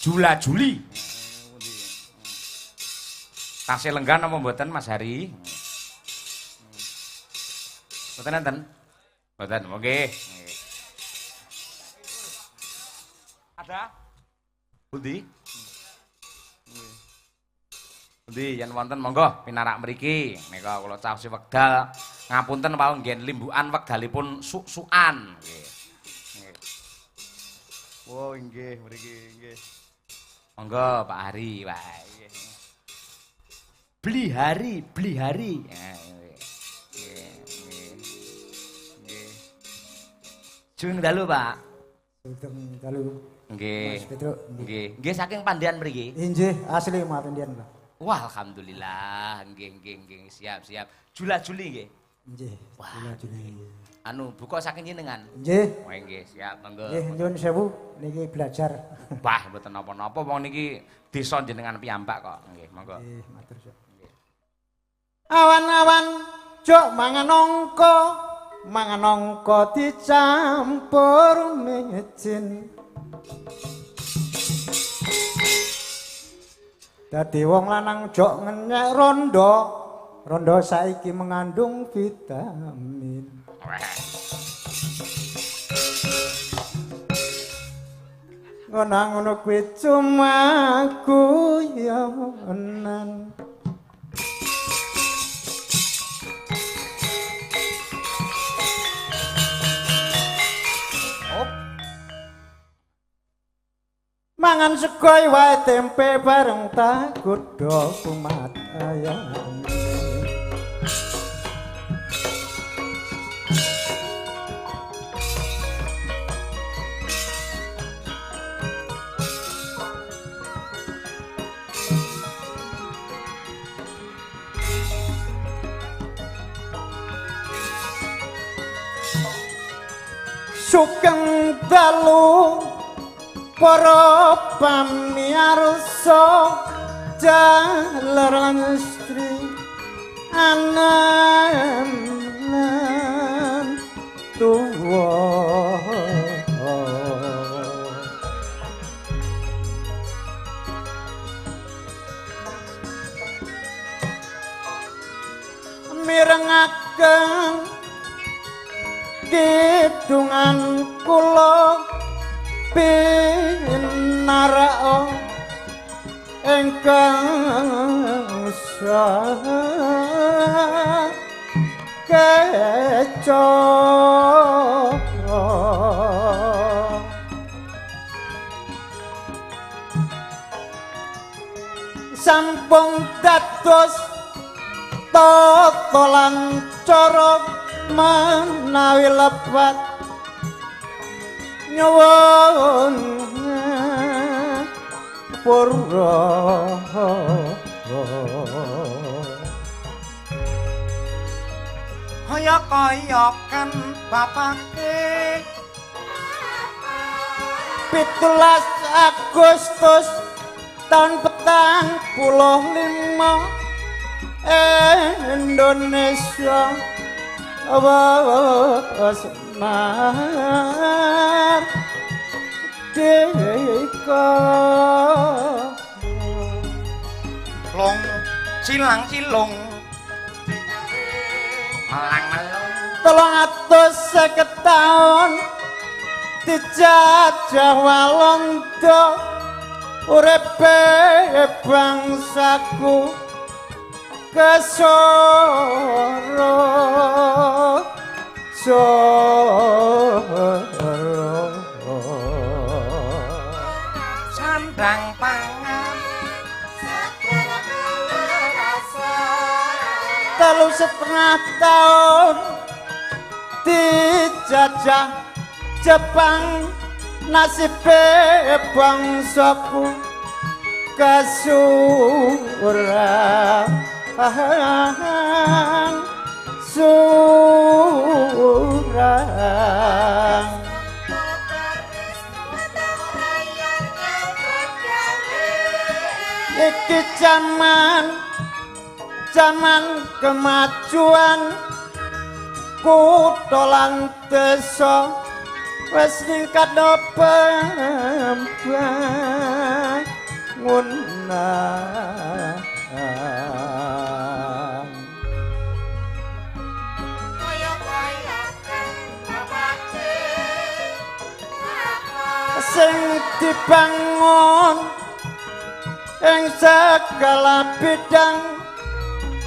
Jula Juli. Tasih lenggan apa mboten Mas Hari? Mboten enten? Mboten. Oke. Ada? Pundi? Pundi yen wonten monggo pinarak mriki. Nika kula caos wekdal ngapunten wau nggih limbukan wekdalipun suk-sukan nggih. Oh nggih mriki nggih. Monggo Pak Hari wae. Beli hari. Jung dalu, Pak. Sugeng dalu. Nggih. Nggih saking Pandian mriki. Nggih, asli mah Pandian, Pak. Wah, alhamdulillah. Nggih. Siap. Jula Juli nggih. Nggih. Jula Juli. Anu, buka saking jenengan. Nggih. Wah, nggih, siap monggo. Nggih, nyuwun sewu niki belajar. Wah, mboten napa-napa wong niki desa jenengan piyambak kok. Nggih, monggo. Nggih, matur suwun. Awan-awan jok mangan angka dicampur micin. Dadi wong lanang jok ngenyek rondo saiki mengandung vitamin. Ngono kuwi cuma guyonan. Mangan segoy wae tempe bareng tak godho kumat ayam. Sugeng dalu para pamirsa jalaran istri anan tuwa mirengaken kidungan kula pinarao engkang sah keco sampung dados totolan cara menawi lepat nyuwun purwa kaya-kayakan bapake 17 Agustus tahun 45 Indonesia Semar Deka Long cilang cilung melang-melung 350 taun dijajah Walanda uripe bangsaku kesoro sandang pangan telu setengah tahun dijajah Jepang nasibe bangsaku kesurang surang iki zaman kemajuan kutha lan desa wis ningkat pembang sing dibangun ing segala bidang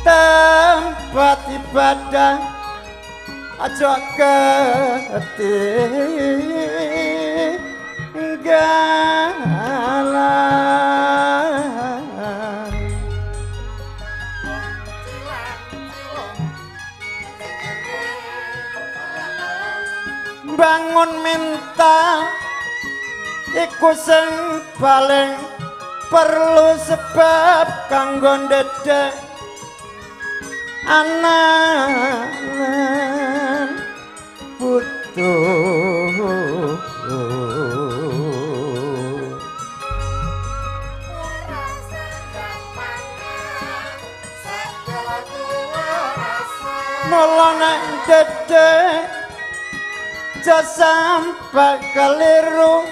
tempat ibadah aja ketinggalan bangun minta iku sing paling perlu sebab kanggo ndedek anak lan putu mula nek ndedek aja sampai keliru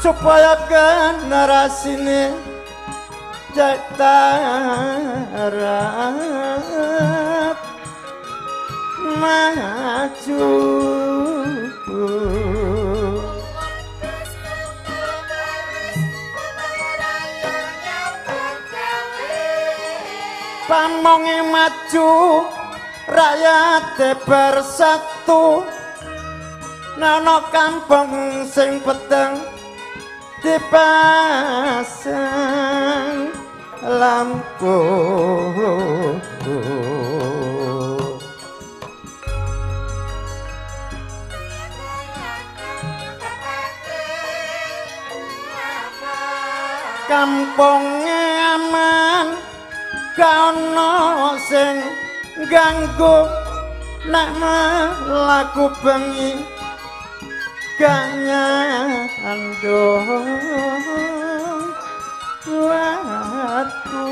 supaya generasine cek tarap maju pamonge maju rakyate bersatu nana kampung sing peteng dipasang lampu kampunge aman kaono sing ganggu nek mlaku bengi kanyandong watu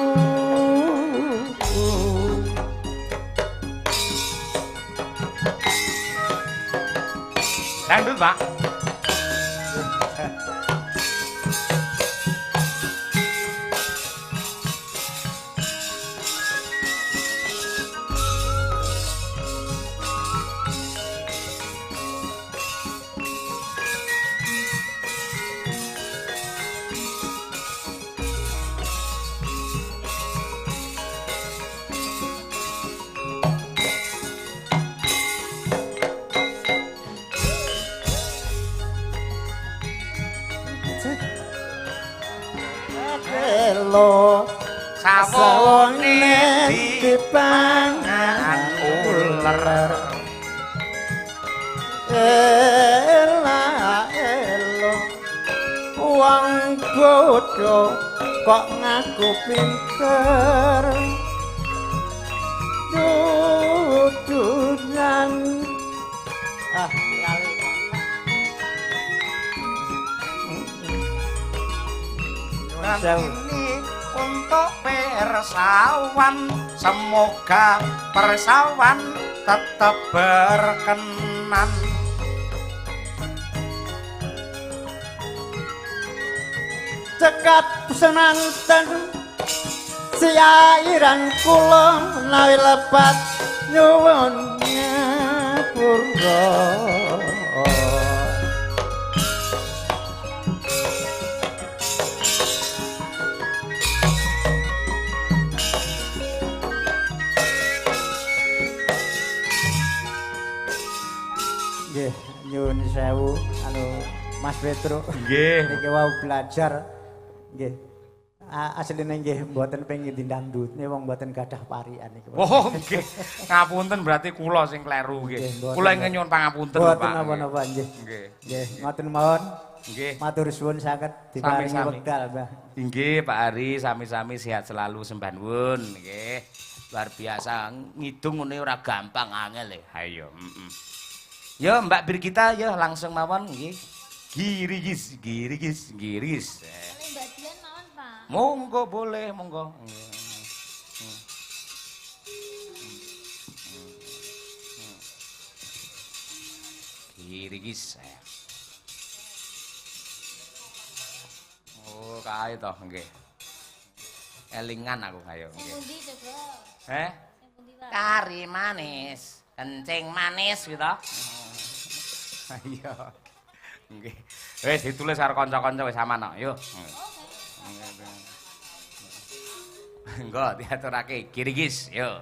dangdut Pak. lo sawone dipangan uler elo wong bodho kok ngaku pinter dudunan lali ini untuk persawan, semoga persawan tetap berkenan. Cekap senanten siairan kula menawi lepat nyuwun ngapura. Nggih, nyuwun sewu anu Mas Petro. Nggih. Niki wau belajar nggih. Asline nggih mboten pengin dangdut, nih wong mboten gadah parian niki. Oh, nggih. Ngapunten berarti kula sing kleru nggih. Kula ingkang nyuwun pangapunten Pak. Mboten napa-napa nggih. Nggih. Nggih, ngoten mawon. Nggih. Matur suwun saged diparingi wekdal, Mbah. Nggih, Pak Ari, sami-sami sehat selalu sembah nuwun nggih. Luar biasa ngidung ngene ora gampang angel e. Hayo, Ya Mbak Birgita ya langsung mawon nggih. Girigis. Boleh Mbak Dian mawon, Pak. Monggo boleh, monggo. Girigis. Oh, kae toh nggih. Elingan aku ayo Sing nggih. pundi coba? Sing pundi, Pak? Kari manis, kencing manis gitu. Ayo. Nggih. Wis ditulis karo kanca-kanca wis aman kok. Yo. Engko diaturake Kirgis, yo.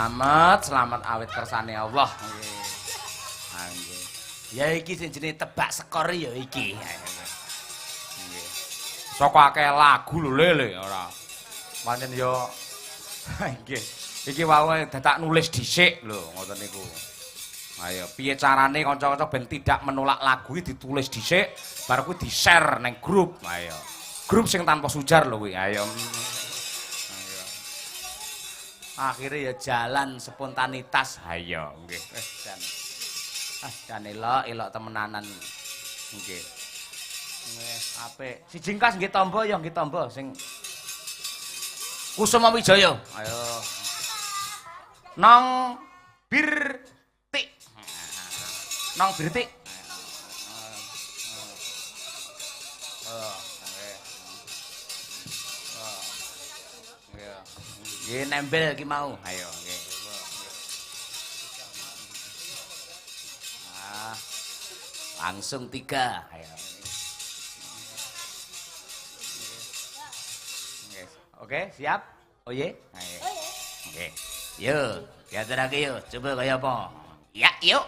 selamat awit kersane Allah. Nggih. Ah nggih. Ya iki sing jenenge tebak skor ya iki. Nggih. Saka akeh lagu lho lele ora. Pancen yo nggih. Iki wae dadak nulis dhisik lho ngoten niku. Ayo piye carane kanca-kanca ben tidak menolak lagu iki ditulis dhisik bar kuwi di-share ning grup. Ayo. Grup sing tanpa sujar lho kuwi. Ayo. Akhirnya ya jalan spontanitas. Ayo nggih. Dan elok temenanan nggih. Nggih, apik. Si jingkas nggih tombo ya nggih tombo sing Kusuma Wijaya. Ayo. Nong Birtik. Nong Birtik. Nggih nempel iki mau. Ayo nggih. Langsung 3. Ayo. Oke, siap? Oh ye? Ayo. Oke. Yuk, diaturake yuk. Coba kaya apa? Ya, yuk.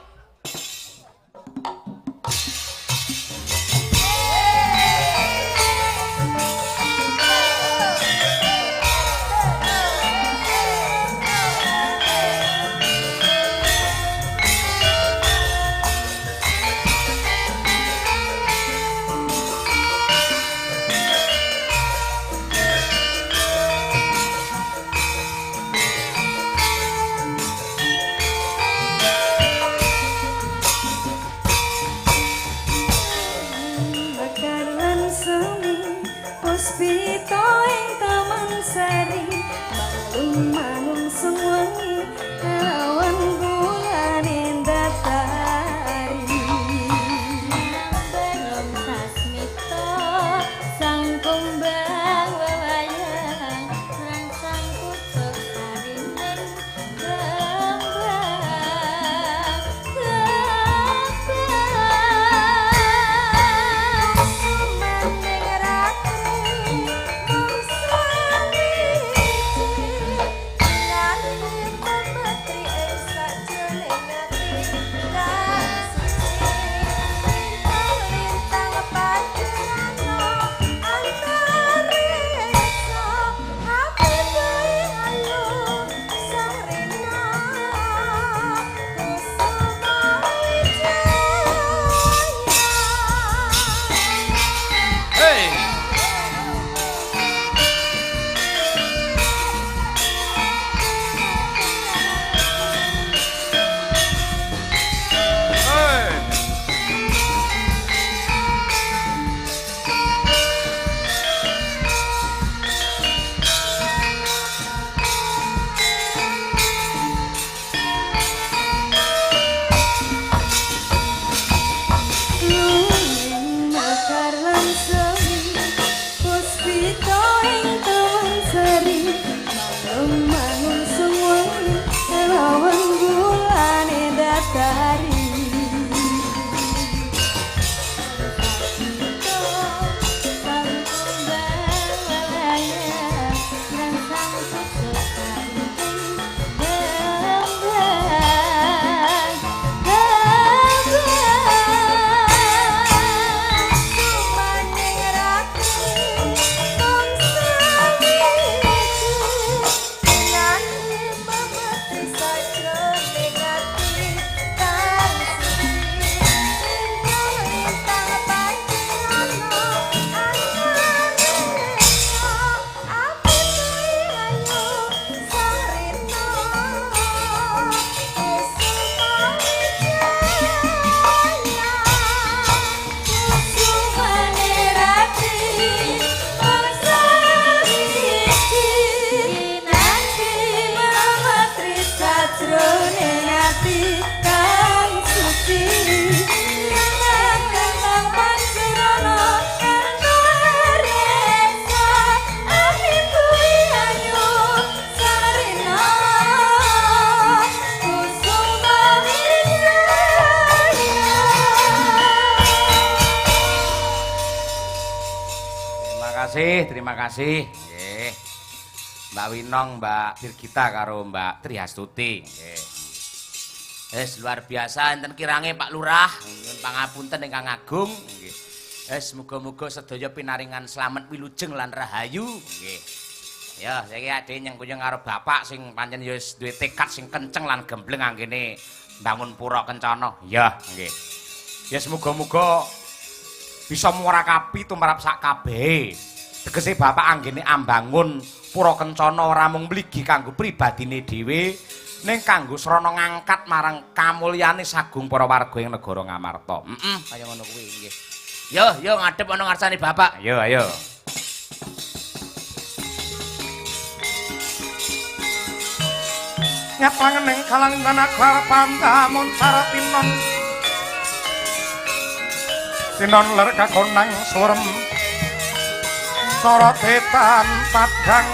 Terima kasih. Nggih. Mbak Winong, Mbak Birgita karo Mbak Triastuti. Nggih. Wis luar biasa enten kirange Pak Lurah, nyuwun pangapunten ingkang agung. Nggih. Wis muga-muga sedaya pinaringan slamet wilujeng lan rahayu. Nggih. Ya, saiki ade nyengkuyung karo bapak sing pancen ya wis duwe tekad sing kenceng lan gembleng anggene mbangun pura kencana. Ya, nggih. Ya muga-muga bisa muarakapi tumrap sak kabehe. Tegese bapak anggene ambangun pura kencana ora mung mligi kanggo pribadine dhewe, ning kanggo srana ngangkat marang kamulyane sagung para warga ing negara Ngamarta. Kaya ngono kuwi nggih. Yo ngadhep ana ngarsane bapak. Yo ayo. Nyaplangening kalanggan aklar pandamun saratinon. Tinon ler kakonang surem. Sorotetan padang.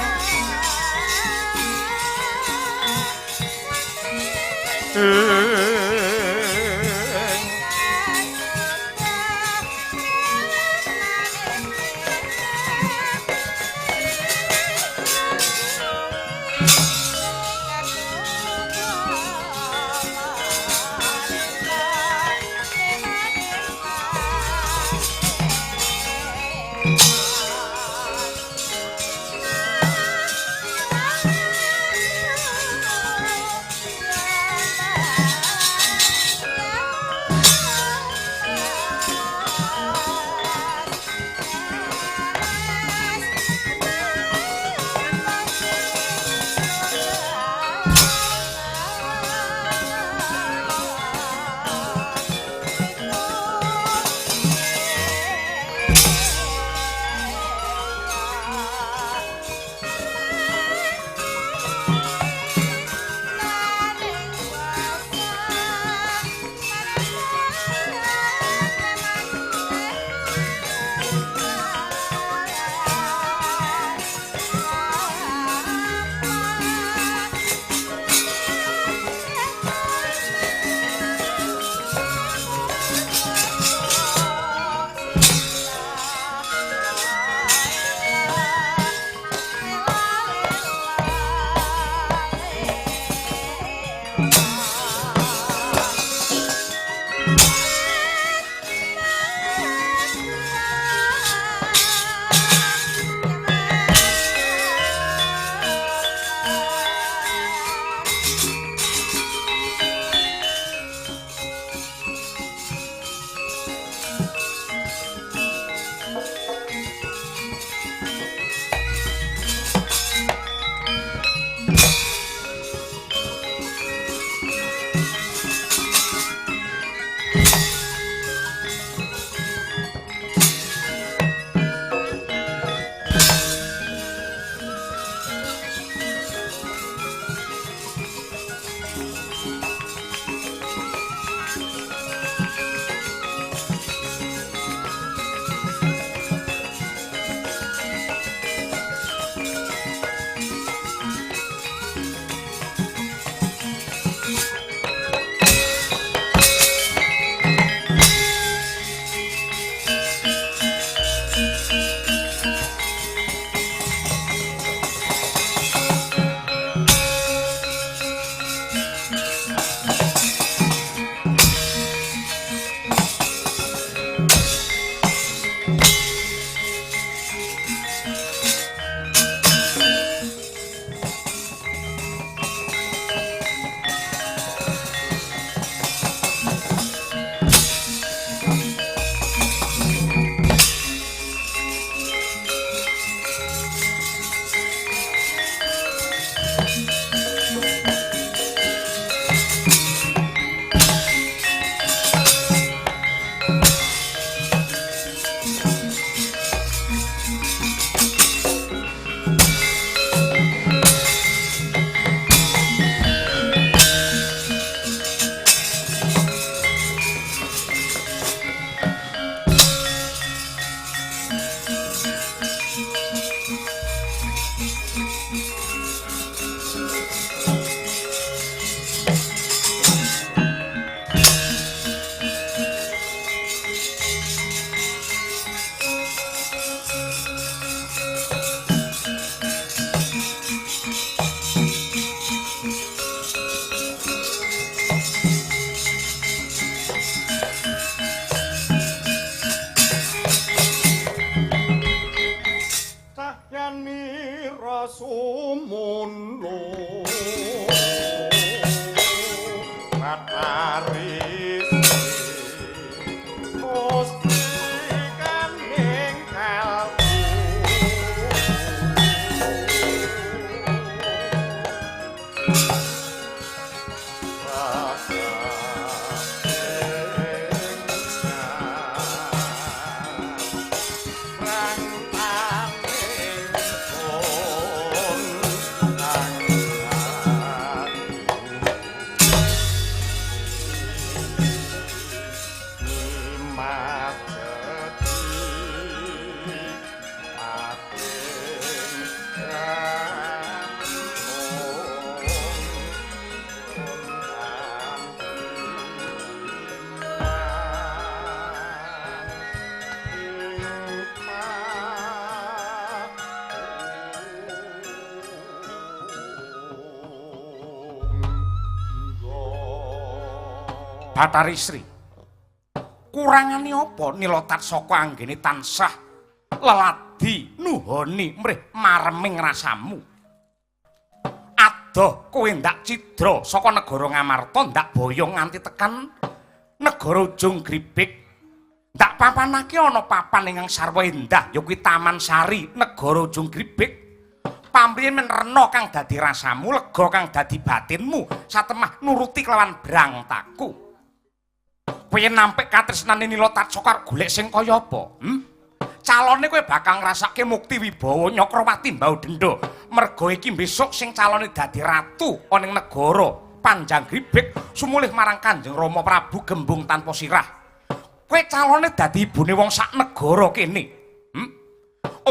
sumundo mataris Gusti kaning kalbu rasa Bathari Sri, kurangane apa nilotat saka anggene tansah leladi nuhoni mrih mareming rasamu? Adoh kowe ndak cidra saka negara Ngamarta ndak boyong nganti tekan negara Ujung Gribik. Ndak papanake ana papan ingkang sarwa endah ya kuwi Taman Sari negara Ujung Gribik. Pamriyen men rena kang dadi rasamu, lega kang dadi batinmu, satemah nuruti kelawan brangtaku. Kowe nampik katresnane nilotat saka golek sing kaya apa? Calone kowe bakal ngrasake mukti wibawa Nyakrawati Mbahudendha. Merga iki besok sing calone dadi ratu ana ing negara Panjang Gribik sumulih marang Kanjeng Rama Prabu Gembung tanpa sirah. Kowe calone dadi ibune wong sak negara kene.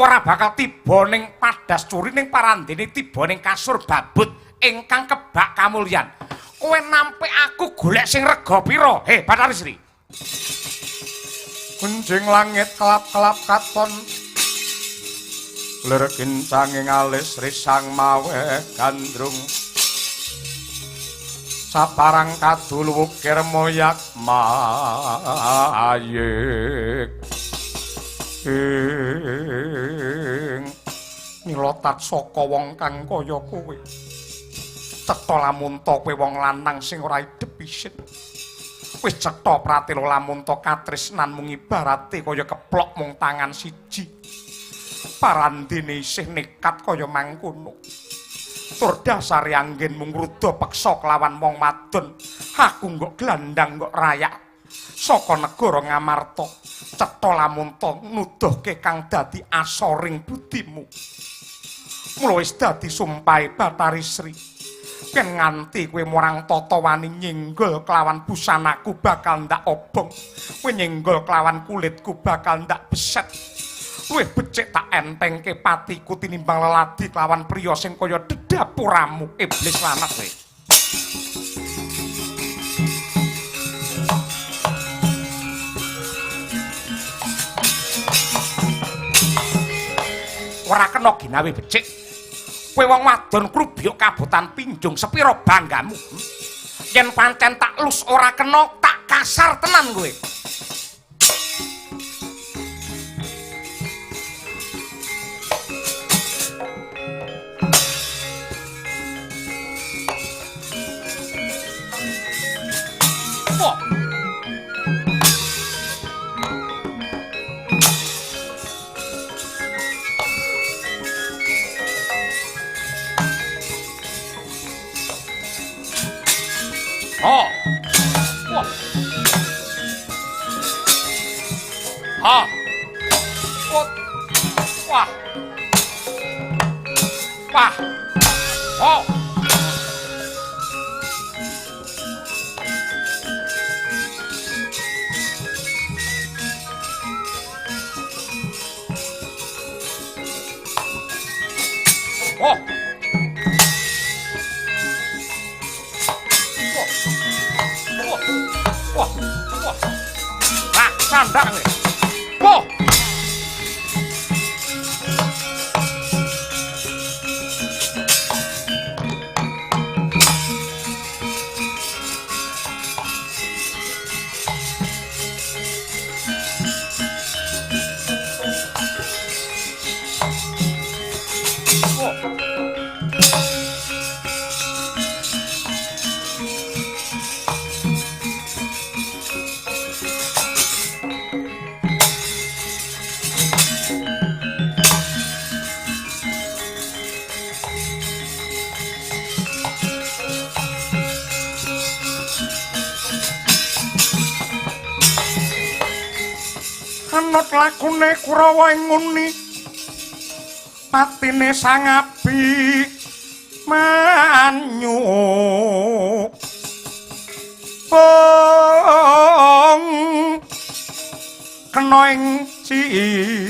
Ora bakal tiba ning Padas Curi ning parandene tiba ning kasur babut ingkang kebak kamulyan. Kowe nampik aku golek sing rega pira? He, Bathari Sri. Kunjing langit kelap-kelap katon lir kincanging alis risang mawe gandrung saparang kadul wukir moyak mayik nilotat saka wong kang kaya kowe cetha lamun to kowe wong lanang sing ora idep isin wis cetha pratela lamun to katresnan mung ibarate kaya keplok mung tangan siji parandene isih nekat kaya mangkono tur dasare anggen mung rudha peksa kelawan wong wadon aku nggo glandang nggo rayak saka negara Ngamarta cetha lamun to nuduhke kang dadi asoring budimu mula wis dadi sumpahe Bathari Sri yen nganti kowe morang tata wani nyenggol kelawan busanaku bakal ndak obong kowe nyenggol kelawan kulitku bakal ndak beset luwih becik tak entengke patiku tinimbang leladi kelawan priya sing kaya dedapuramu iblis lanat kowe ora kena ginawe becik kowe wong wadon Krubyuk Kabutan Pinjung sepira banggamu yen pancen tak lus ora kena tak kasar tenan kowe Oh. Wah. Ha. Wah. Wah. Oh. Oh. Wah, wah. Ah, sandang nih. Wah. Wah. Anut lakune Kurawa ing nguni patine sang abi manyu kena ing citra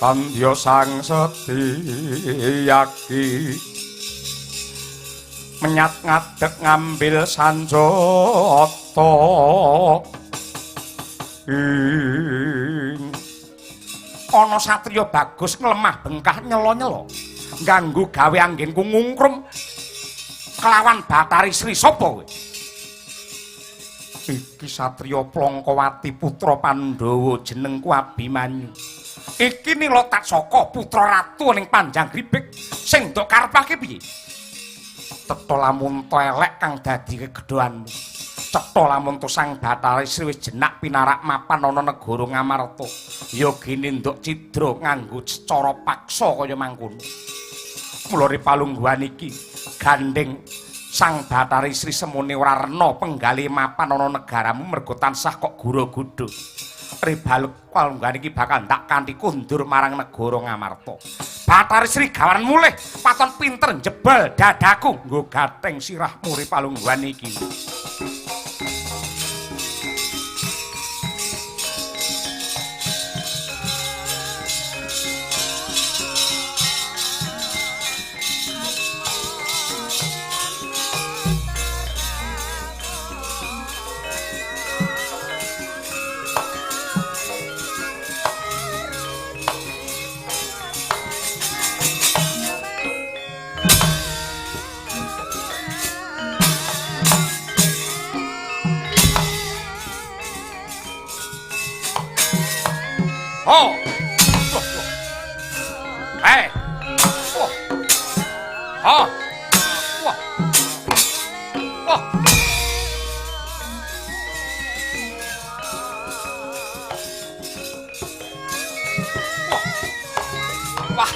tandya sang Setyaki menyat ngadeg ngambil sanjata ana satriya bagus nglemah bengkah nyelo-nyelo ganggu gawe anggenku ngungkrum kelawan Bathari Sri sapa kowe iki satriya Plangkawati putra Pandhawa jenengku Abimanyu iki Nila Tatsaka putra ratu ning Panjanggripik sing ndok karepake piye Cetha Lamunta elek kang dadi kegedhoanmu Cetha Lamunta sang Bathari Sri wis jenak pinarak mapan ana negara Ngamarta ya gene ndok cidra nganggo cara paksa kaya mangkono mula ripalungguhan iki gandeng sang Bathari Sri semune ora rena penggali mapan ana negaramu mergo tansah kok gura-gudu ripalungguhan iki bakal ndak kanthi kundur marang negara Ngamarta Bathari Sri gawan mulih paton pinter jebal dadaku nggo gateng sirahmu ripalungguhan iki Oh! Hey! Oh! Oh! Wah! Wah! Wah!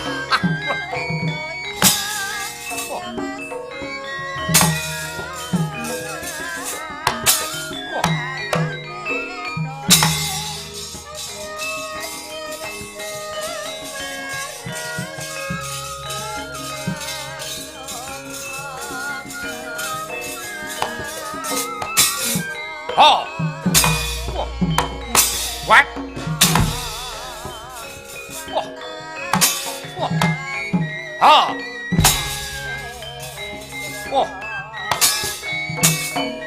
Oh! What? Oh! Oh! Oh! Oh!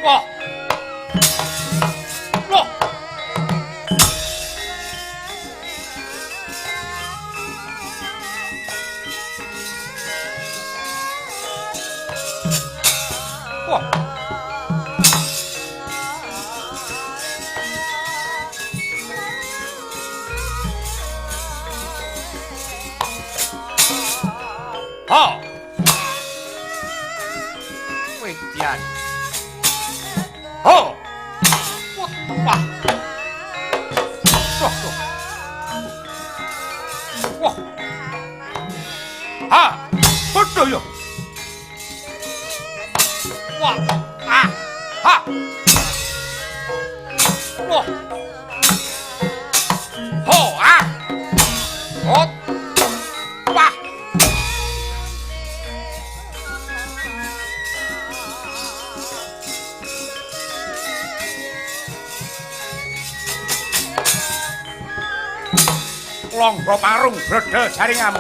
Oh! Oh! Oh! Oh! Wedian. Oh! Wah! Wah! Ha! Betul ya? Wah! Ah! Ha! Wah! Ho! Ah! Hot! Wah! Longgo parung bredel jaringamu.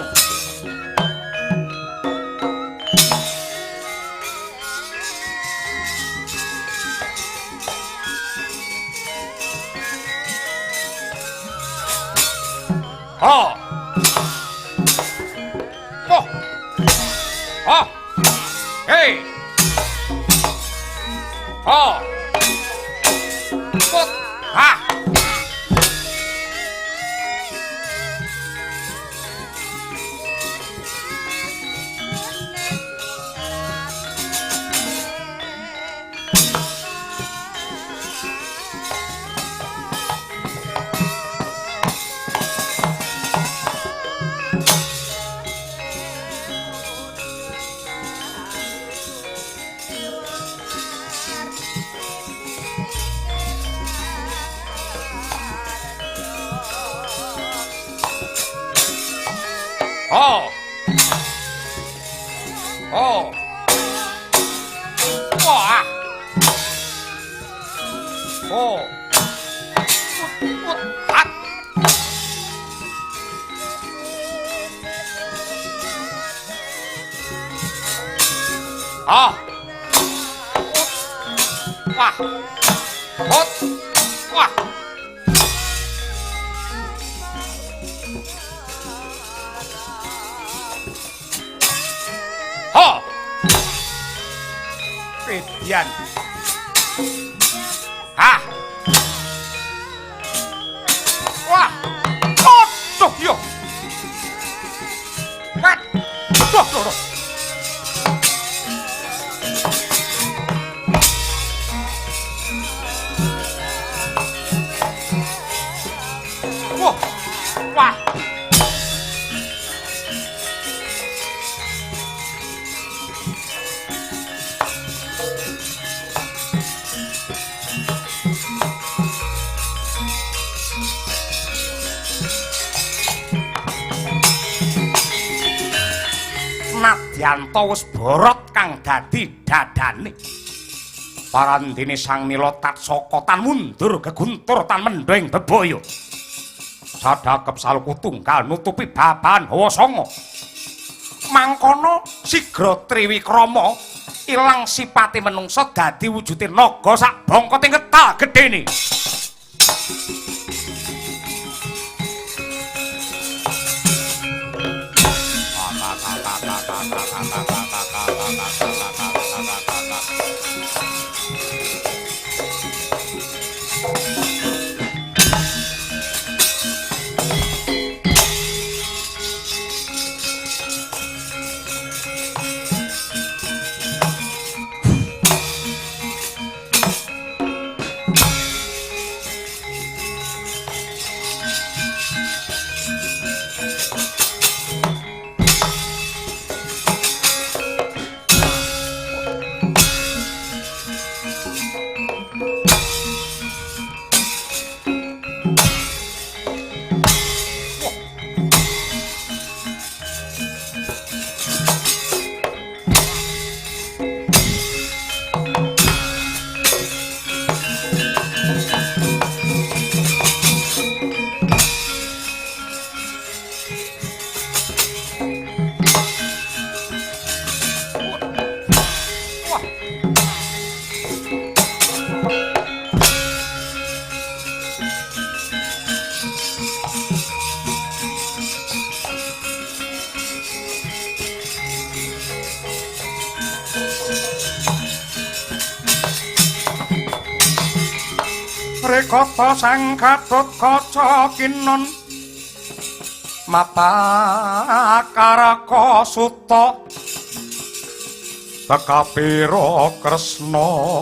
Oh. Oh. Oh. Hey. Oh. Put. Ha. Oh. Oh. Wah. Oh. Hat. Ah. Wah. Hot. Wah. Ho. Pedian. Hah. Wah. Aduh, yo. Wet. Duh, duh, duh. Wah. Wah. Nadyanto wis borot kang dadi dadane. Parandene Sang Nila tatsaka tan mundur geguntur tan mendho ing bebaya. Sadhakep saluku tunggal nutupi babahan hawa sanga. Mangkono sigra Triwikrama ilang sipate menungsa dadi wujude naga sak bangkote ngetal gedene. Rekata sang Gatotkaca kinon mapakaraka suta tekapira Kresna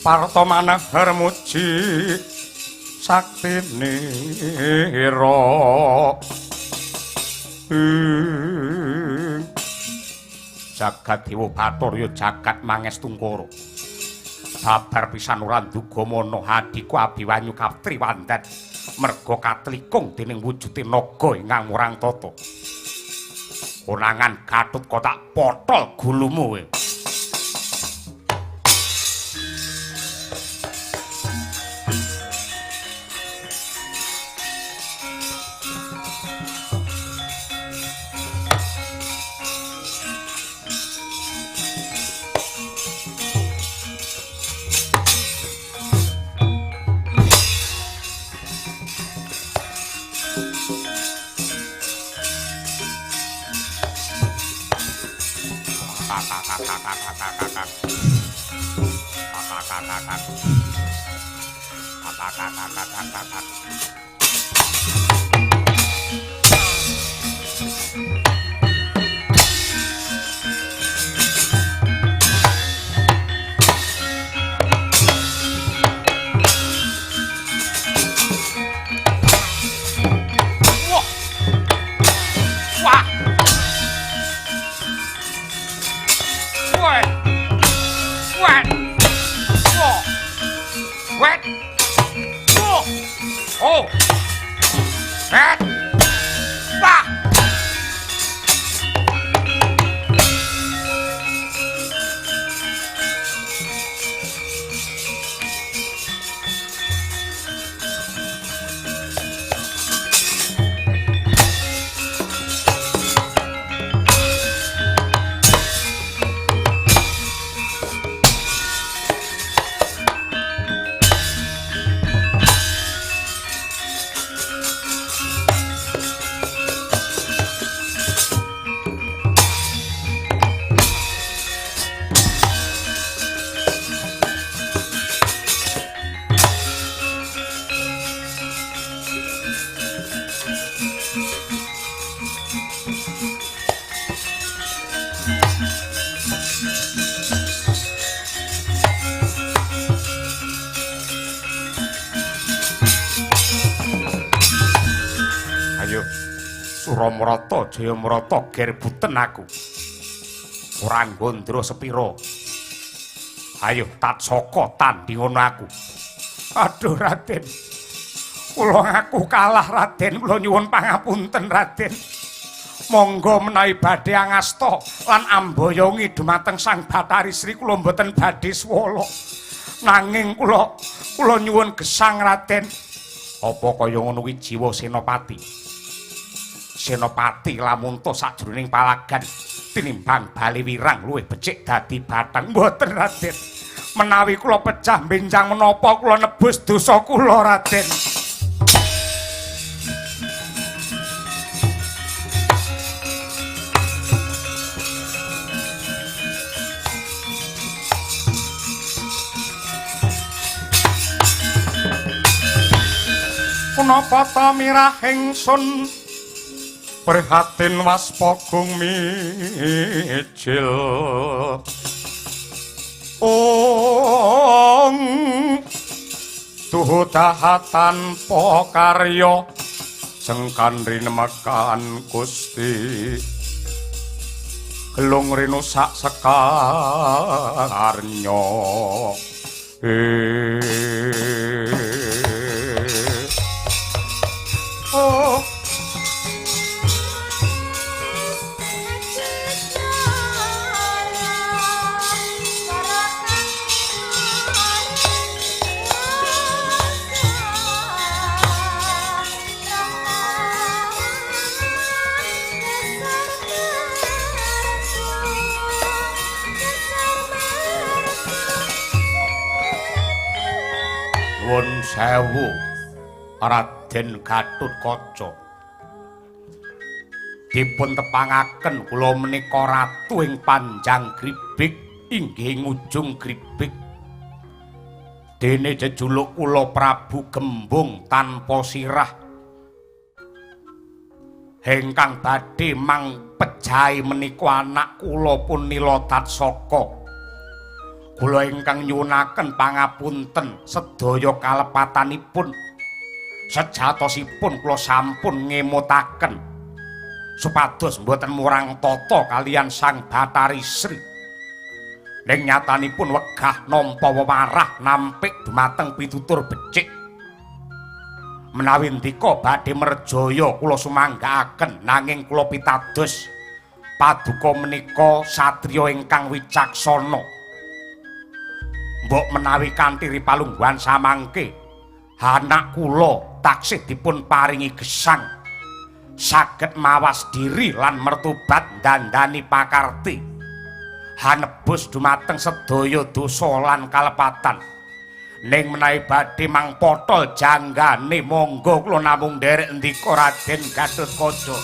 parta manah harmuji saktinira jagat dewa Bathara jagat mangestungkara babar pisan ora nduga mana adiku Abiwanyu Katriwandan merga katlikung dening wujude naga ingkang murang tata. Konangan Gatotkaca tak potol gulumu kowe. Oh! Suramrata Jayamrata gerbuten aku. Ora nggondro sepira. Ayo Tatsaka tandhingono aku. Aduh Raden. Kula ngaku kalah Raden, kula nyuwun pangapunten Raden. Monggo menawi badhe angasta lan ambayongi dumateng Sang Bathari Sri kula mboten badhe swala. Nanging kula nyuwun gesang Raden. Apa kaya ngono kuwi jiwa Senopati? Senopati lamun to sajroning palagan tinimbang bali wirang luwih becik dadi bathang mboten Raden. Menawi kula pecah benjang menapa kula nebus dosa kula Raden. Punapa ta mirah ingsun prihatin waspagung mijil tuhu dahatan po karya sengkan rinemekan Gusti gelung rinu sak sekarnya oh Nuwun sewu Raden Gatotkaca. Dipun tepangaken kula menika ratu ing Panjang Gribik inggih ujung Gribik. Dene jejuluk kula Prabu Gembung tanpa sirah. Ingkang badhe mangpejahi menika anak kula Punila Tatsaka. Kula ingkang nyuwunaken pangapunten sedaya kalepatanipun. Sejatosipun kula sampun ngemutaken supados mboten murang tata kalian Sang Bathari Sri. Ning nyatanipun wegah nampa wewarah nampik dumateng pitutur becik. Menawi ndika badhe merjaya kula sumanggaaken nanging kula pitados paduka menika satriya ingkang wicaksana. Mbok menawi kanthi ripalungguhan samangke anak kula taksih dipun paringi gesang saged mawas diri lan mertobat dandani pakarti hanebus dumateng sedaya dosa lan kalepatan. Ning menawi badhe mangpotol janggane monggo kula namung nderek ndika Raden Gatotkaca.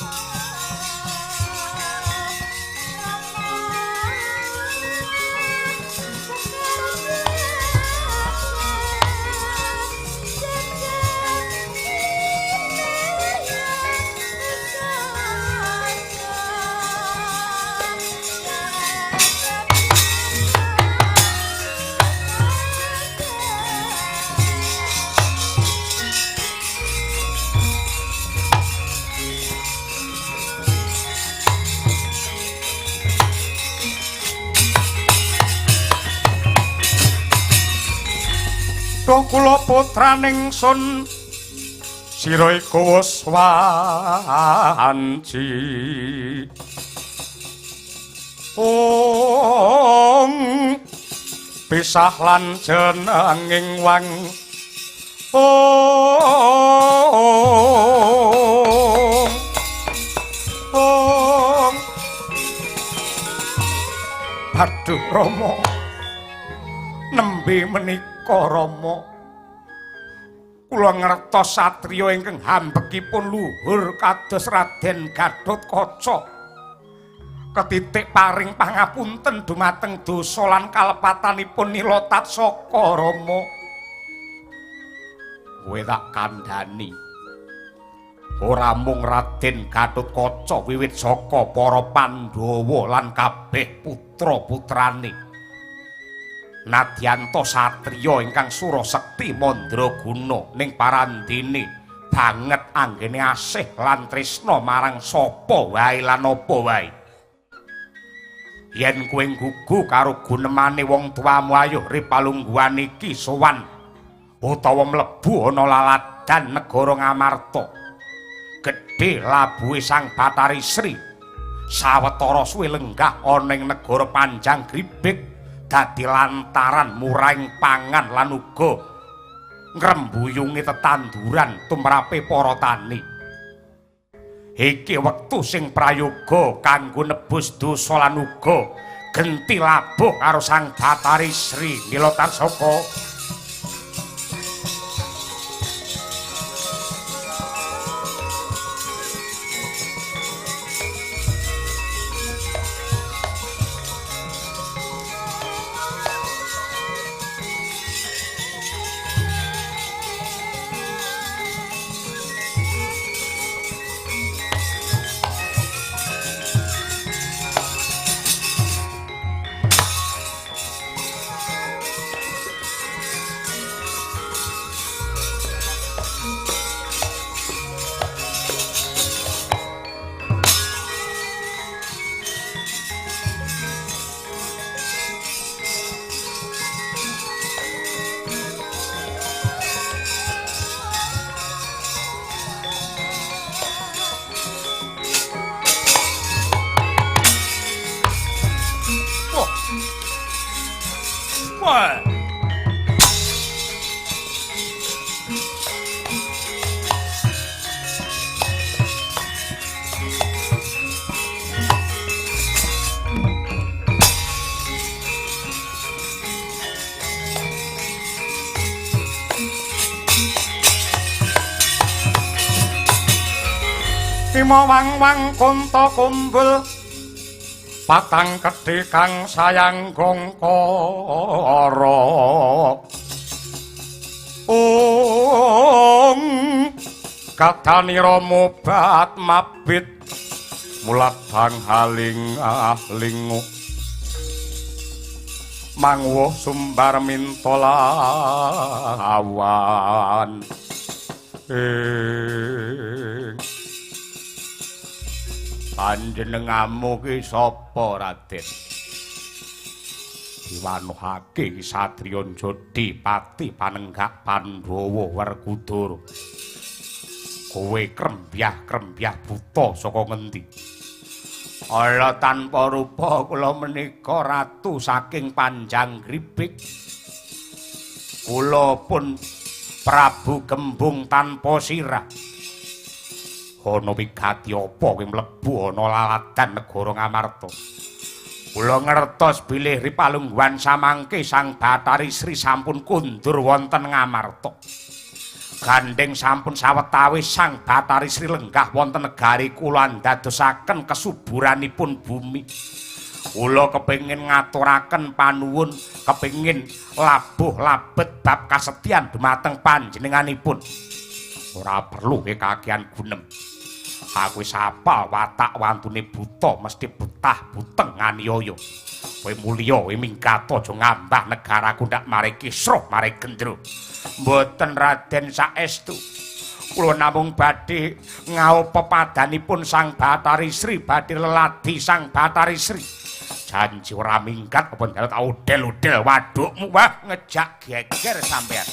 Kula putraning sun sira iku wis wanci pisah lan jenenging wang aduh Rama nembe menika Rama kula ngertos satriya ingkang hambekipun luhur kados Raden Gatotkaca ketitik paring pangapunten dumateng dosa lan kalepatanipun Nila Tatsaka Rama. Kowe tak kandhani ora mung Raden Gatotkaca wiwit saka para Pandhawa lan kabeh putra-putrane nadyanto satriya ingkang Surasekti Mandraguna ning parandene banget anggene asih lan tresna marang sapa wae lan apa wae. Yen kowe gugu karo gunemane wong tuamu ayo ripalungguhan iki sowan utawa mlebu ana laladan negara Ngamarta. Gedhe labuhe Sang Bathari Sri sawetara suwe lenggah ana ing negara Panjang Gribek dadi lantaran murahing pangan lan uga ngrembuyungi tetanduran tumrape para tani. Iki wektu sing prayoga kanggo nebus dosa lan uga genti labuh karo Sang Bathari Sri Nilotarsaka. Timo wang-wang kunta kumbul patang kedhe kang sayang gongkara kadanira mobat mabit mulat bang haling ahlingu mangwuh sumbar mintolawan panjenenganmu ki sapa Raden? Diwanuhake satriya Jodhi Pati Panenggak Pandhawa Werkudara. Kowe krembyah-krembyah buta saka ngendi? Ala tanpa rupa kula menika ratu saking Panjang Gribek. Kula pun Prabu Gembung tanpa sirah. Ana wigati apa kowe mlebu ana laladan negara Ngamarta? Kula ngertos bilih ripalungguhan samangke Sang Bathari Sri sampun kundur wonten Ngamarta. Gandeng sampun sawetawis Sang Bathari Sri lenggah wonten negari kula ndadosaken kesuburanipun bumi. Kula kepengin ngaturaken panuwun, kepengin labuh labet bab kasetyan dumateng panjenenganipun. Ora perlu kakehan gunem. Aku wis apal watak wantune buta mesti butah buteng aniaya. Kowe mulya kowe minggat aja ngambah negaraku ndak mare kisruh mare gendro. Mboten Raden saestu. Kula namung badhe ngau pepadanipun Sang Bathari Sri badhe leladi Sang Bathari Sri. Janji ora minggat apa njaluk udel-udel wadukmu wah ngejak geger sampean.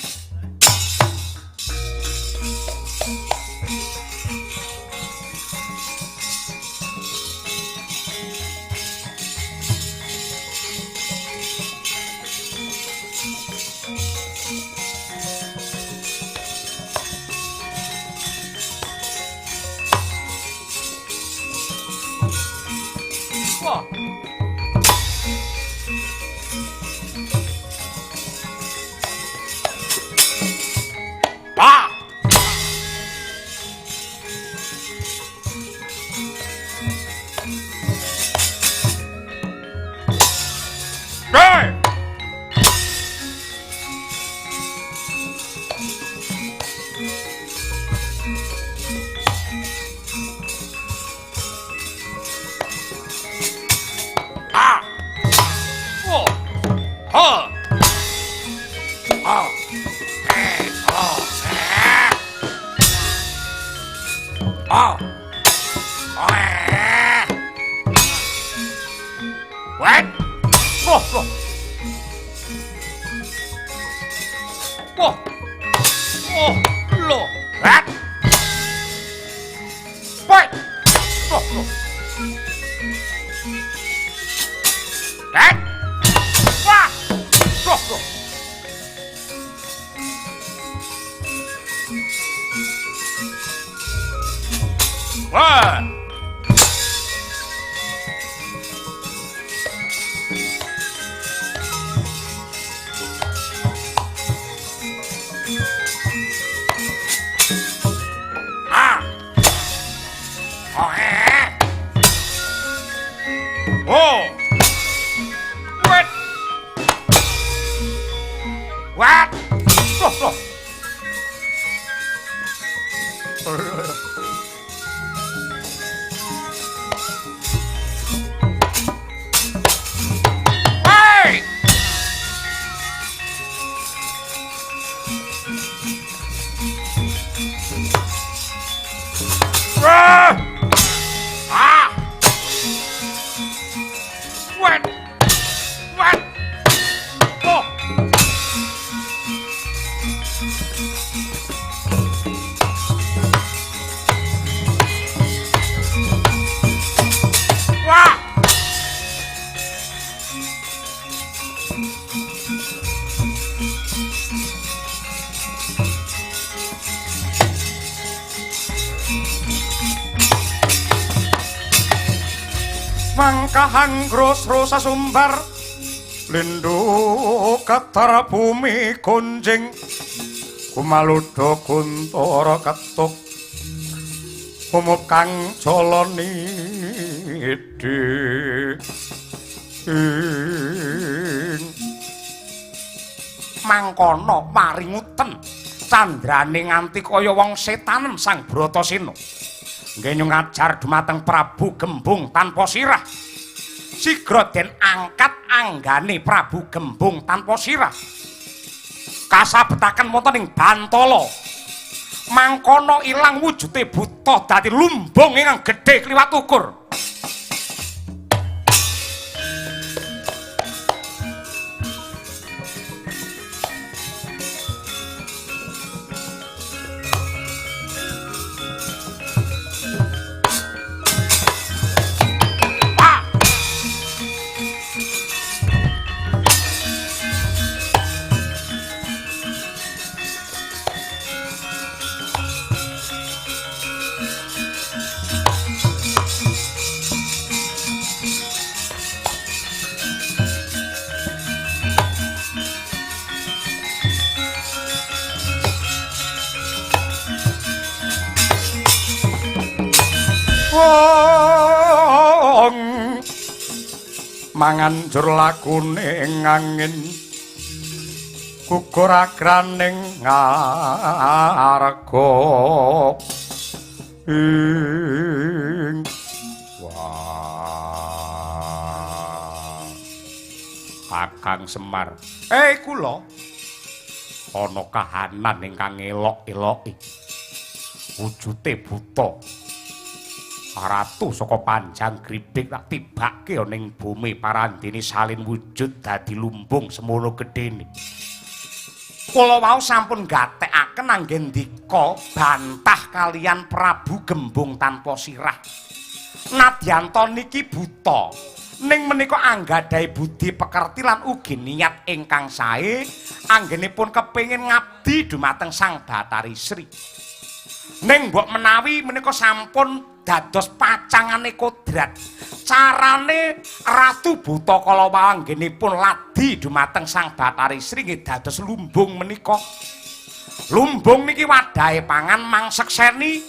Wah! Duh. Wah! Ah! Oh, Oh! What? What? Loh. Hey! Ah! What? Oh! Wah! Mangkahan grosro sasumbar lindu katar bumi konjing kumaludo kuntara ketuk umup kang coloni mangkono paringuten candrane nganti kaya wong setanen Sang Bratasena nggih ngajar dumateng Prabu Gembung tanpa sirah sigra den angkat anggane Prabu Gembung tanpa sirah kasabetaken wonten ing Bantala mangkono ilang wujute buta dadi lumbung ingkang gedhe kliwat ukur mangan jur lakune angin gugur agraning ngarga wah Kakang Semar kula ana kahanan ingkang elok-eloki wujute buta Ratu saka Panjang Gribik tak tibake ning bumi parandene salin wujud dadi lumbung semono gedene. Kula wau sampun gatekaken anggendika bantah kalian Prabu Gembung tanpa sirah. Nadyanto niki buta, ning menika anggadhahi budi pekerti lan ugi niat ingkang sae anggenipun kepengin ngabdi dumateng Sang Bathari Sri. Ning mbok menawi menika sampun dados pacangane kodrat. Carane Ratu Buta kala anggenipun ladi dumateng Sang Bathari Sri nggih dados lumbung menika. Lumbung niki wadahe pangan mangsekseni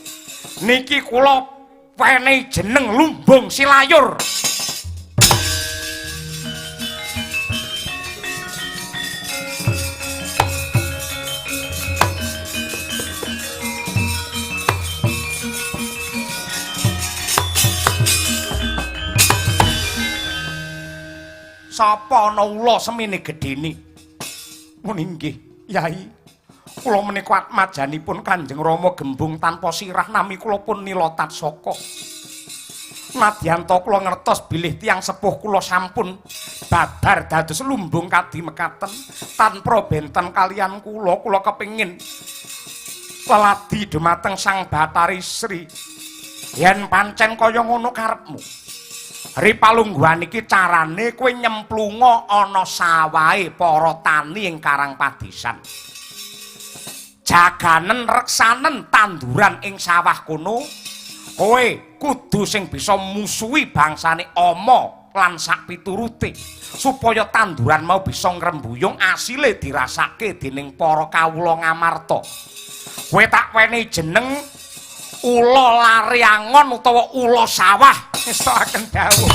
niki kula wenehi jeneng lumbung silayur. Sapa ana ula semene gedene? Mun inggih, Yai. Kula menika atmajanipun Kanjeng Rama Gembung tanpa sirah nami kula pun nilotat saka. Nadyanto kula ngertos bilih tiyang sepuh kula sampun babar dados lumbung kadi mekaten tanpa benten kaliyan kula kepengin leladi dumateng Sang Bathari Sri. Yen pancen kaya ngono karepmu. Ripalungguhan iki carane kowe nyemplunga ana sawahe para tani ing Karang Padesan. Jaganen reksanen tanduran ing sawah kono, kowe kudu sing bisa musuhi bangsane Ama lan sak piturute supaya tanduran mau bisa ngrembuyung asile dirasake dening para kawula Ngamarta. Kowe tak wenehi jeneng Ula Laryangon utawa Ula Sawah. Estokaken dawuh.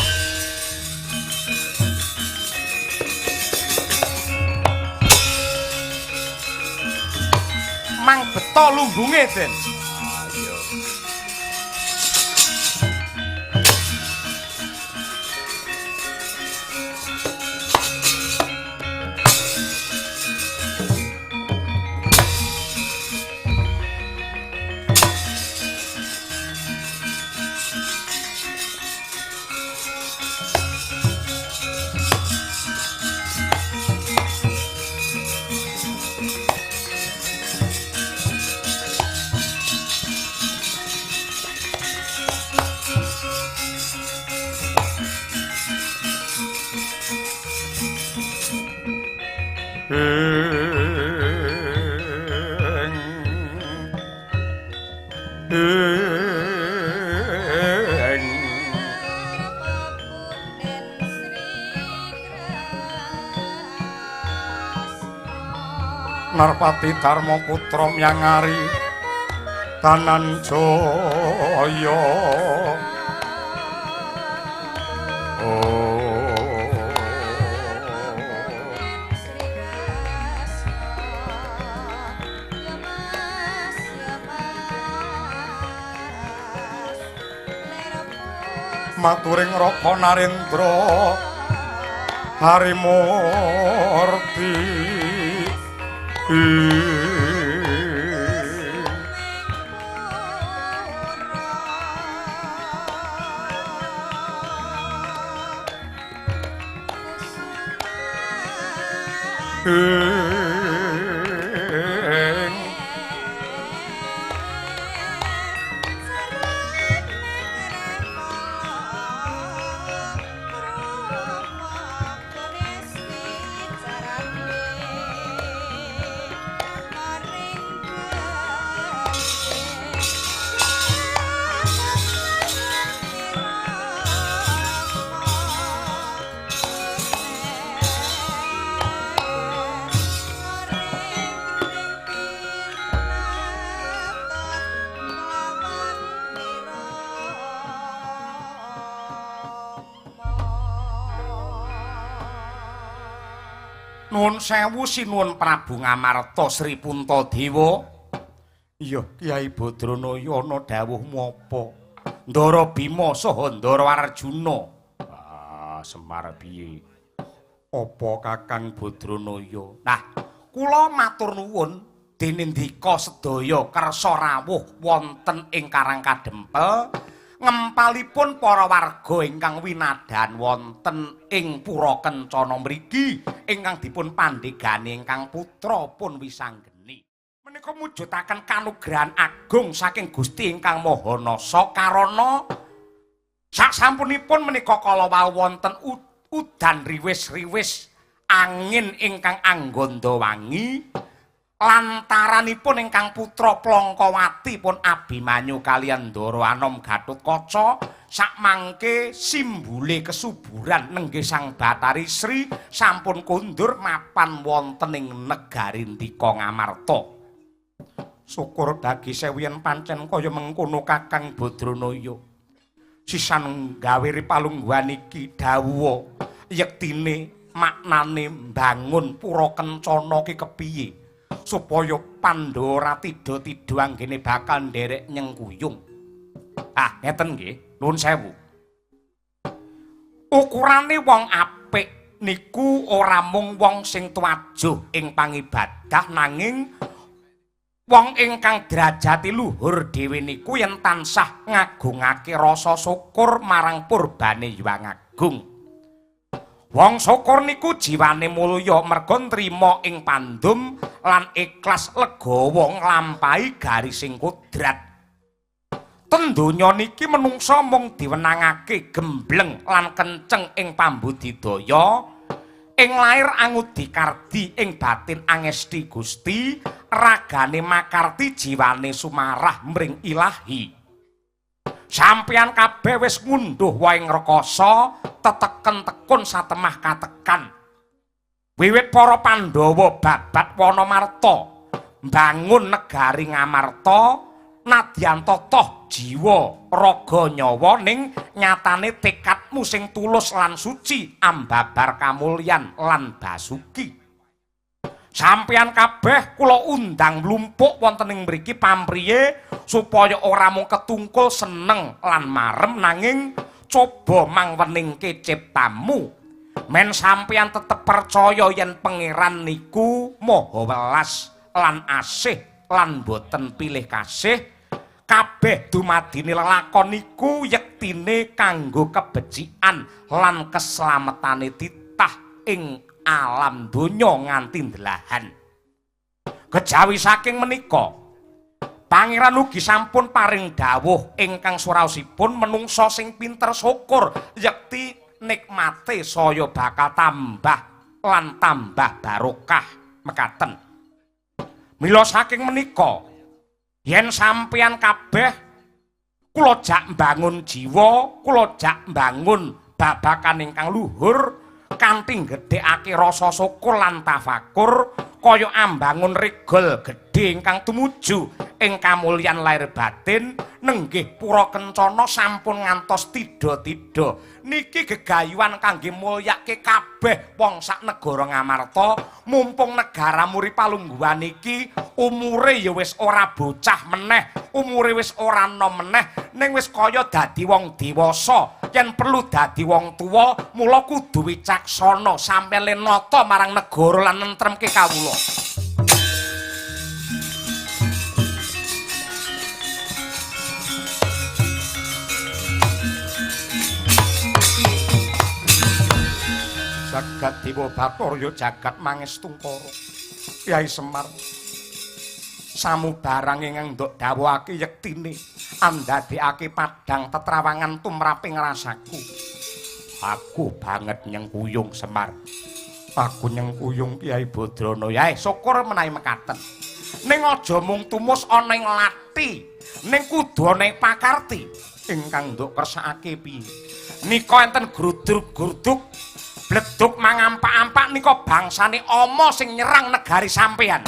Mang beto lumbunge, Den. Narpati Darma Putra Myangari Tanan Jaya. Maturing Raka Narendra Harimurti. Nuwun sewu sinuwun Prabu Ngamarta Sri Puntadewa. Iya, Kyai Badranaya ana dawuh mapa? Ndara Bima saha Ndara Arjuna. Semar piye? Apa Kakang Badranaya? Nah, kula matur nuwun dene ndika sedaya kersa rawuh wonten ing Karang Kadempel. Ngempalipun para warga ingkang winadan wonten ing Pura Kencana mriki ingkang dipun pandhegani ingkang putra pun wisanggeni. Menika mujudaken kanugrahan agung saking Gusti ingkang Maha Nasa karana saksampunipun menika kala wau wonten udan riwis-riwis angin ingkang angganda wangi. Lantaranipun ingkang putra Plangkawati pun Abimanyu kaliyan Ndara Anom Gatotkaca sakmangke simbole kesuburan nenggih Sang Bathari Sri sampun kondur mapan wonten ing negari Ndika Ngamarta. Syukur dagi sewiyen pancen kaya mengkono Kakang Badranaya. Sisan gawe ripalungguhan iki dawuha yektine maknane mbangun Pura Kencana ki kepiye? Supaya Pandhawa tida-tida anggene bakal nderek nyengkuyung. Ngeten nggih, nuwun sewu. Ukurane wong apik niku ora mung wong sing tuwajuh ing pangibadah nanging wong ingkang derajate luhur dhewe niku yen tansah ngagungake rasa syukur marang purbane Hyang Agung. Wong syukur niku jiwane mulya merga nrima ing pandum lan ikhlas legawa nglampahi garising kodrat. Tendonya niki menungsa mung diwenangake gembleng lan kenceng ing pambudidaya, ing lair angudi kardi, ing batin angesti Gusti, ragane makarti, jiwane sumarah mring ilahi. Sampeyan kabeh wis ngunduh wae ngrekasa, teteken tekun satemah katekan. Wiwit para Pandhawa babat Wanamarta mbangun negari Ngamarta, nadyan totoh jiwa raga nyawa ning nyatane tekadmu sing tulus lan suci ambabar kamulyan lan basuki. Sampeyan kabeh kula undang mlumpuk wonten ing mriki pampriye supaya ora mung ketungkul seneng lan marem nanging coba mangweningke ciptamu. Men sampeyan tetep percaya yen pangeran niku maha welas lan asih lan boten pilih kasih. Kabeh dumadine lelakon niku yektine kanggo kebecikan lan keslametane titah ing alam donya nganti ndelahan. Kejawi saking menika, pangeran ugi sampun paring dawuh ingkang suraosipun menungsa sing pinter syukur yekti nikmate saya bakal tambah lan tambah barokah mekaten. Mila saking menika, yen sampeyan kabeh kula jak mbangun jiwa, kula jak mbangun babakan ingkang luhur kanthi gedhekake rasa syukur lan tafakur kaya ambangun regol gedhe ingkang tumuju ing kamulyan lair batin nenggih pura kencana sampun ngantos tida-tida. Niki gegayuhan kangge mulyake kabeh wong sak negara Ngamarta, mumpung negara muri palungguhan iki umure ya wis ora bocah meneh, umure wis ora enom meneh, ning wis kaya dadi wong dewasa. Yen perlu dadi wong tuwa, mula kudu wicaksana sampeyan lenata marang negara lan nentremke kawula. Jagat Dewa Bathara jagat mangestungkara. Kyai Semar samubarang ingkang nduk dawuhake yektine andadekake padang tetrawangan tumraping rasaku. Aku banget nyengkuyung Semar. Aku nyengkuyung Kyai Badrana. Yae syukur menawi mekaten. Ning aja mung tumus ana ing lati, ning kudu ana ing pakarti. Ingkang nduk kersakake piye? Nika enten gruduk-gruduk bleduk mangampak-ampak nika bangsane ama sing nyerang negari sampeyan.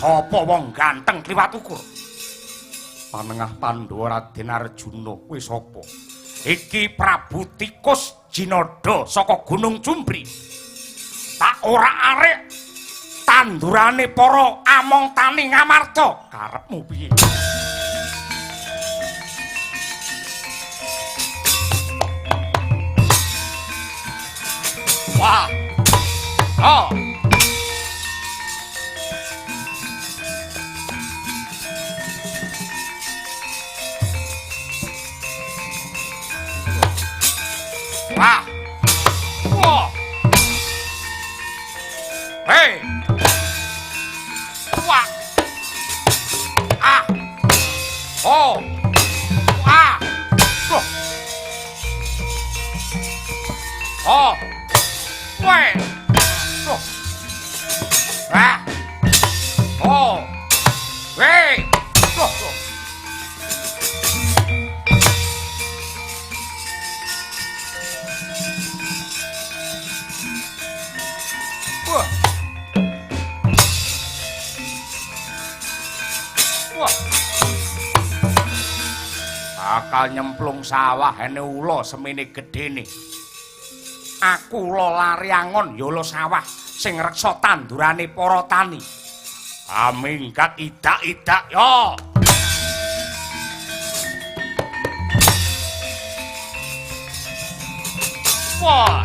Sapa wong ganteng kliwat ukur? Panengah Pandhawa Raden Arjuna kuwi sapa? Iki Prabu Tikus Jinada saka Gunung Cumbri. Tak ora arek tandurane para among tani Ngamarta. Karepmu piye? Wah. Oh. Wah. Wah. Hey. Wah. Ah. Oh. Ah. Oh. Oh. Wait. Oh. bakal nyemplung sawah ene ula semene gedene. Aku ula lari angon ya ula sawah sing reksa tandurane para tani. Amingkat idak-idak yo. Wah.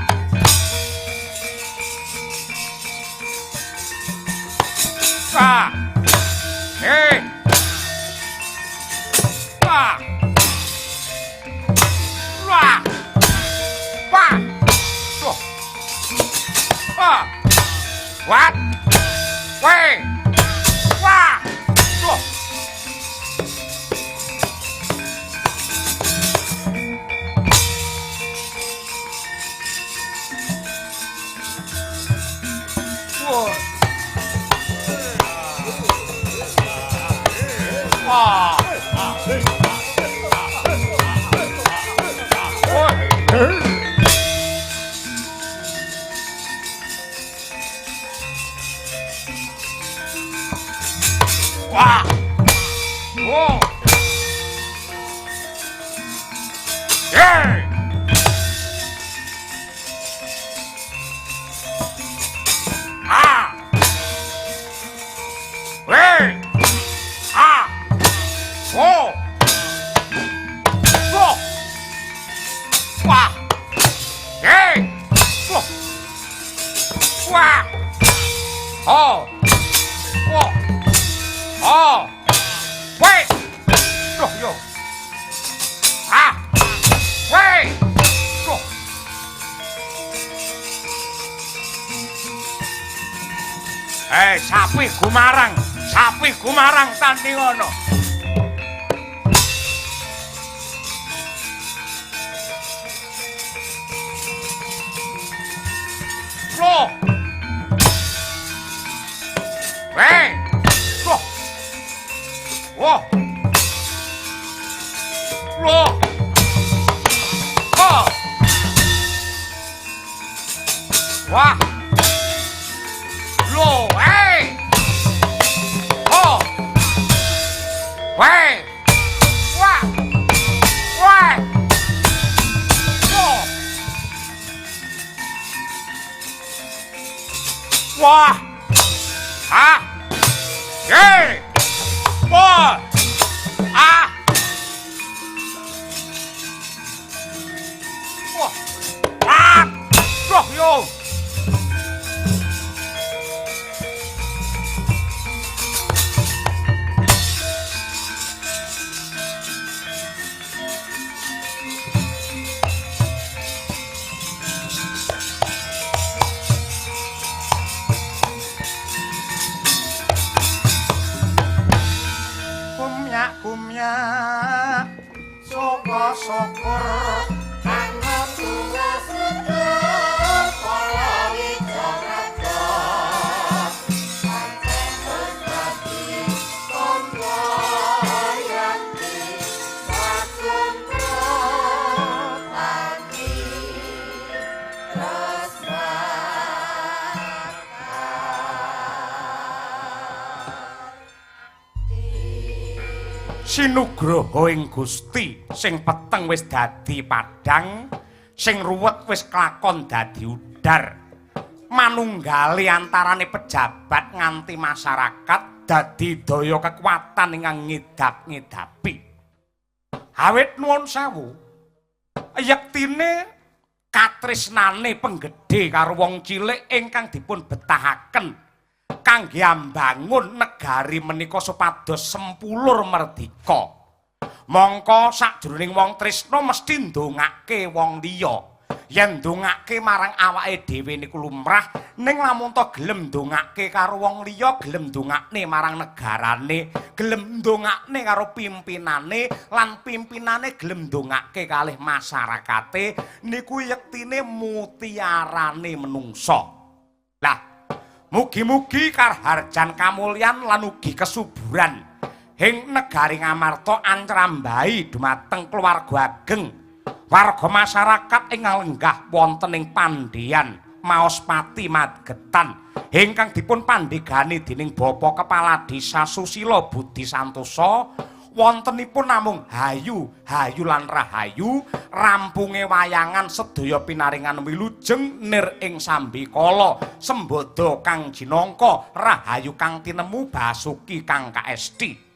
Wah. Hei. Wah. Wah. Wah. Tuh. Wah. What? Weh. Wah. Tuh. Wah. Wah. Wah. Whoa. Hey. Ah. Hey. Ah. Whoa. Whoa. Wah. Hey. Whoa. Wah. Oh. Whoa. Oh, wait! Yo. Ah, wait! Go. Sapi gumarang tanding ngono. Loh. Wait! Go. Whoa! Whoa! Oh! Wah! Low! Hey! Oh! Hey! Wah! Wah! Oh! Wah! Ah! Hey! Wah! Ah! Wah! Ah! Loh yo! Kumyak syukur kanggo tunggal sedulur kala wijarada pancen wis dadi tandha yati sakumpul pati rasa sinugraha ing Gusti sing peteng wis dadi padhang sing ruwet wis kelakon dadi udar manunggali antarane pejabat nganti masyarakat dadi daya kekuatan ingkang ngidap-ngidapi awit nuwun sewu yektine katresnane penggede karo wong cilik ingkang dipun betahaken kangge ambangun negari menika supados sempulur merdika. Mongko sakjroning wong tresna mesti ndongake wong liya. Yen ndongake marang awake dhewe niku lumrah, ning lamun to gelem ndongake karo wong liya, gelem ndongakne marang negarane, gelem ndongakne karo pimpinane lan pimpinane gelem ndongake kalih masyarakate niku yektine mutiarane menungsa. Lah mugi-mugi karharjan kamulyan lan ugi kesuburan ing negari Ngamarta ancrambahi dumateng keluarga ageng warga masyarakat ingkang lenggah wonten ing pandheyan maos pati magetan ingkang dipun pandhegani dening Bapak Kepala Desa Susilo Budi Santosa wontenipun namung hayu lan rahayu rampunge wayangan sedaya pinaringan wilujeng nir ing sambikala sembodo kang jinangka rahayu kang tinemu basuki kang kaesti.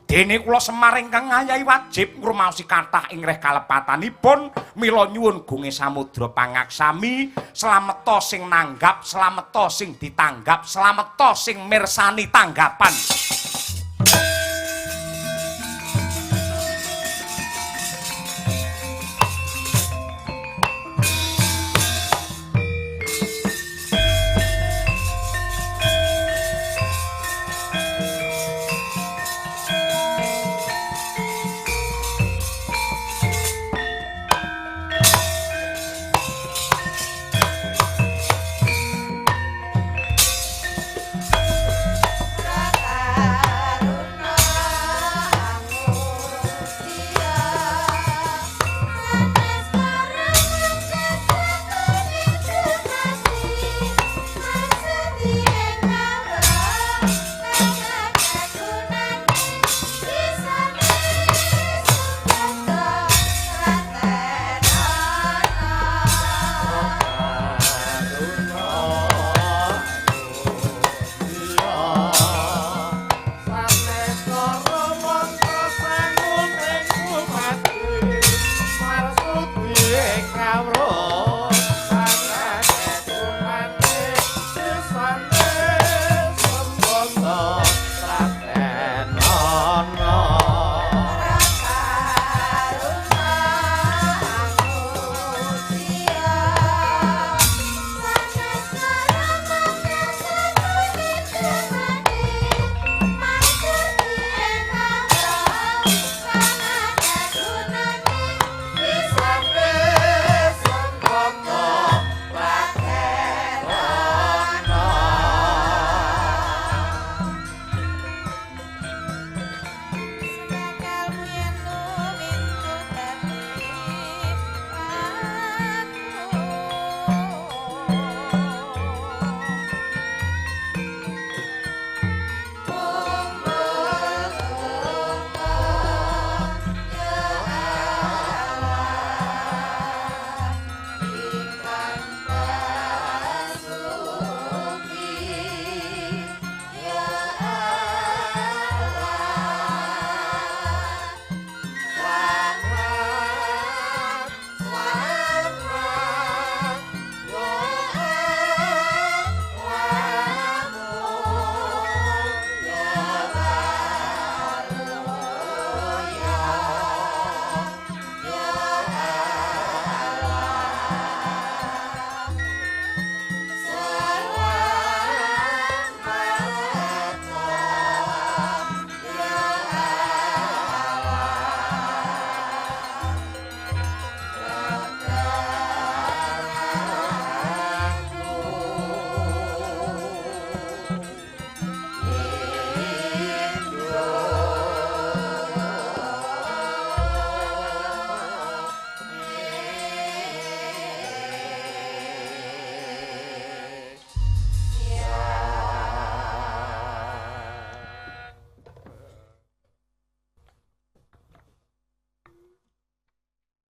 Dene kula Semar ingkang ngayahi wajib ngrumaosi kathah ing reh kalepatanipun mila nyuwun gunge samudra pangaksami slameta sing nanggap slameta sing ditanggap slameta sing mirsani tanggapan.